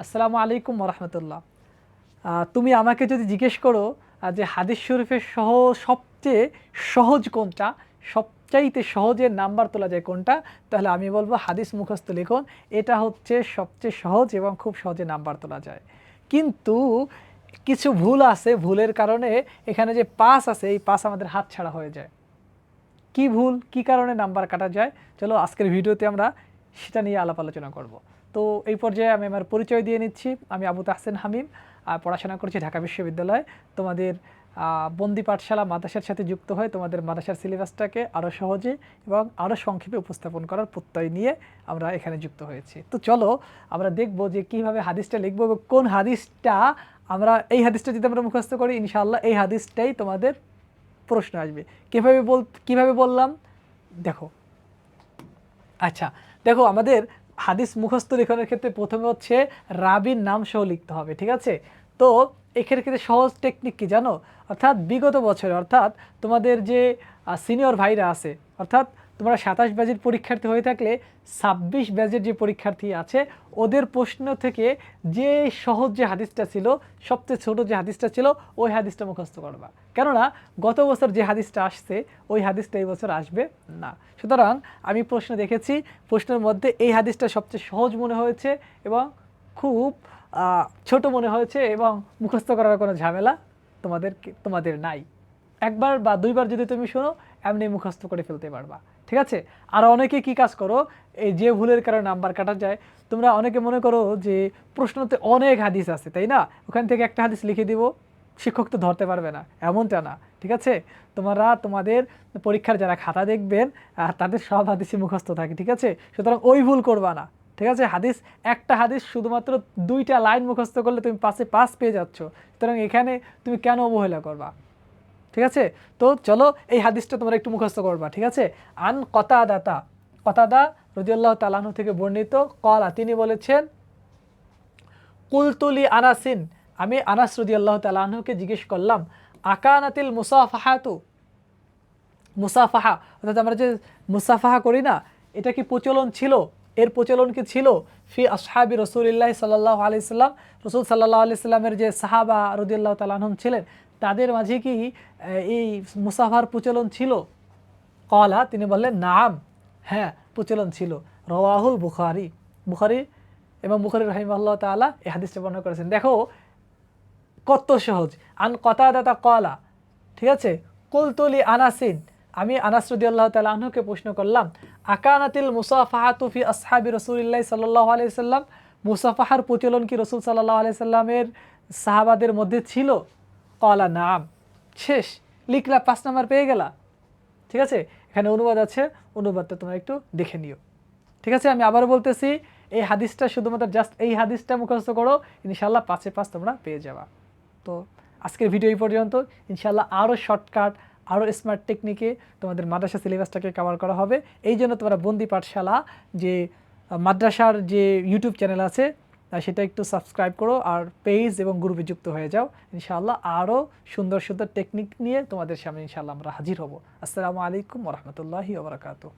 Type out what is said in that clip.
আসসালামু আলাইকুম ওরহমতুল্লাহ। তুমি আমাকে যদি জিজ্ঞেস করো যে হাদিস শরীফের সবচেয়ে সহজ কোনটা, সবচাইতে সহজে নাম্বার তোলা যায় কোনটা, তাহলে আমি বলবো হাদিস মুখস্থ লিখন। এটা হচ্ছে সবচেয়ে সহজ এবং খুব সহজে নাম্বার তোলা যায়। কিন্তু কিছু ভুল আছে, ভুলের কারণে এখানে যে পাস আছে এই পাস আমাদের হাতছাড়া হয়ে যায়। কি ভুল, কি কারণে নাম্বার কাটা যায়, চলো আজকের ভিডিওতে আমরা সেটা নিয়ে আলাপ আলোচনা করব। তো এই পর্যায়ে আমি আমার পরিচয় দিয়ে নিচ্ছি। আমি আবু তাহসিন হামিম, পড়াশোনা করছি ঢাকা বিশ্ববিদ্যালয়। তোমাদের বন্দি পাঠশালা মাদ্রাসার সাথে যুক্ত হয়ে তোমাদের মাদ্রাসার সিলেবাসটাকে আরও সহজে এবং আরও সংক্ষেপে উপস্থাপন করার প্রত্যয় নিয়ে আমরা এখানে যুক্ত হয়েছি। তো চলো আমরা দেখব যে কীভাবে হাদিসটা লিখবো এবং কোন হাদিসটা আমরা, এই হাদিসটা যদি আমরা মুখস্থ করি ইনশাআল্লাহ এই হাদিসটাই তোমাদের প্রশ্ন আসবে। কিভাবে বললাম দেখো। আচ্ছা দেখো, আমাদের হাদিস মুখস্থ লেখনের ক্ষেত্রে প্রথমে হচ্ছে রাবির নাম সহ লিখতে হবে, ঠিক আছে? তো এখানে ক্ষেত্রে সহজ টেকনিক কি জানো? অর্থাৎ বিগত বছরে, অর্থাৎ তোমাদের যে সিনিয়র ভাইরা আছে, অর্থাৎ তোমরা 27 ব্যাচের পরীক্ষার্থী হয়ে থাকলে 26 ব্যাচের যে পরীক্ষার্থী আছে ওদের প্রশ্ন থেকে যে সহজ যে হাদিসটা ছিল, সবচেয়ে ছোট যে হাদিসটা ছিল, ওই হাদিসটা মুখস্থ করবা। কেননা গত বছর যে হাদিসটা আসছে ওই হাদিসটা এই বছর আসবে না। সুতরাং আমি প্রশ্ন দেখেছি, প্রশ্নের মধ্যে এই হাদিসটা সবচেয়ে সহজ মনে হয়েছে এবং খুব ছোট মনে হয়েছে এবং মুখস্থ করার কোনো ঝামেলা তোমাদের নাই। একবার বা দুইবার যদি তুমি শোনো এমনি মুখস্থ করে ফেলতে পারবা, ঠিক আছে? আর অনেকে কি কাজ করো, এই যে ভুলের কারণে নাম্বার কাটা যায়, তোমরা অনেকে মনে করো যে প্রশ্নতে অনেক হাদিস আছে তাই না, ওখান থেকে একটা হাদিস লিখে দিব, শিক্ষক তো ধরতে পারবে না, এমনটা না, ঠিক আছে? তোমাদের পরীক্ষার যারা খাতা দেখবেন তাদের সব হাদিসই মুখস্থ থাকে, ঠিক আছে? সুতরাং ওই ভুল করবা না, ঠিক আছে? একটা হাদিস শুধুমাত্র 2টা লাইন মুখস্থ করলে তুমি 5-এ 5 পেয়ে যাচ্ছ, সুতরাং এখানে তুমি কেন অবহেলা করবা, ঠিক আছে? তো চলো এই হাদিসটা তোমরা একটু মুখস্থ করবা, ঠিক আছে? আন কতাদা রাদিয়াল্লাহু তাআলা আনহু থেকে বর্ণিত, ক্বালা তিনি বলেছেন, কুলতুলি আনাসিন আমি আনাস রাদিয়াল্লাহু তাআলা আনহুকে জিজ্ঞেস করলাম, আকানাতিল মুসাফাহাতু, মুসাফাহা অর্থাৎ আমরা যে মুসাফাহা করি না, এটা কি প্রচলন ছিল? এর প্রচলন কি ছিল ফি আসহাবি রাসূলিল্লাহি সাল্লাল্লাহু আলাইহি সাল্লাম, রাসূল সাল্লাল্লাহু আলাইহি সাল্লামের যে সাহাবা রাদিয়াল্লাহু তাআলা আনহুম ছিলেন তাদের মাঝে কি এই মুসাফার প্রচলন ছিল? ক্বালা তিনি বললেন, নাম, হ্যাঁ প্রচলন ছিল। রাওয়াহুল বুখারী এবং বুখারী রাহিমাহুল্লাহ তাআলা এই হাদিসটা বর্ণনা করেছেন। দেখো কত সহজ। আন কতাদা ক্বালা, ঠিক আছে? কুলতুলি আনাসিন আমি আনাস রাদিয়াল্লাহু তাআলা আনহুকে প্রশ্ন করলাম, আকানাতিল মুসাফাহাতু ফি আসহাবি রাসূলিল্লাহি সাল্লাল্লাহু আলাইহি সাল্লাম, মুসাফাহার প্রচলন কি রাসূল সাল্লাল্লাহু আলাইহি সাল্লামের সাহাবাদের মধ্যে ছিল? ক্বালা নাম। শেষ, লিখলা, 5 নাম্বার পেয়ে গেলা, ঠিক আছে? এখানে অনুবাদ আছে, অনুবাদটা তোমরা একটু দেখে নিও, ঠিক আছে? আমি আবারও বলতেছি, এই হাদিসটা শুধুমাত্র জাস্ট এই হাদিসটা মুখস্থ করো, ইনশাআল্লাহ 5-এ 5 তোমরা পেয়ে যাবা। তো আজকের ভিডিও এই পর্যন্ত। ইনশাআল্লাহ আরও শর্টকাট, আরও স্মার্ট টেকনিকে তোমাদের মাদ্রাসা সিলেবাসটাকে কভার করা হবে। এই জন্য তোমরা বন্দি পাঠশালা যে মাদ্রাসার যে ইউটিউব চ্যানেল আছে সেটা একটু সাবস্ক্রাইব করো আর পেজ এবং গ্রুপে যুক্ত হয়ে যাও। ইনশাআল্লাহ আরও সুন্দর সুন্দর টেকনিক নিয়ে তোমাদের সামনে ইনশাআল্লাহ আমরা হাজির হব। আসসালামু আলাইকুম ওয়া রাহমাতুল্লাহি ওয়া বারাকাতুহু।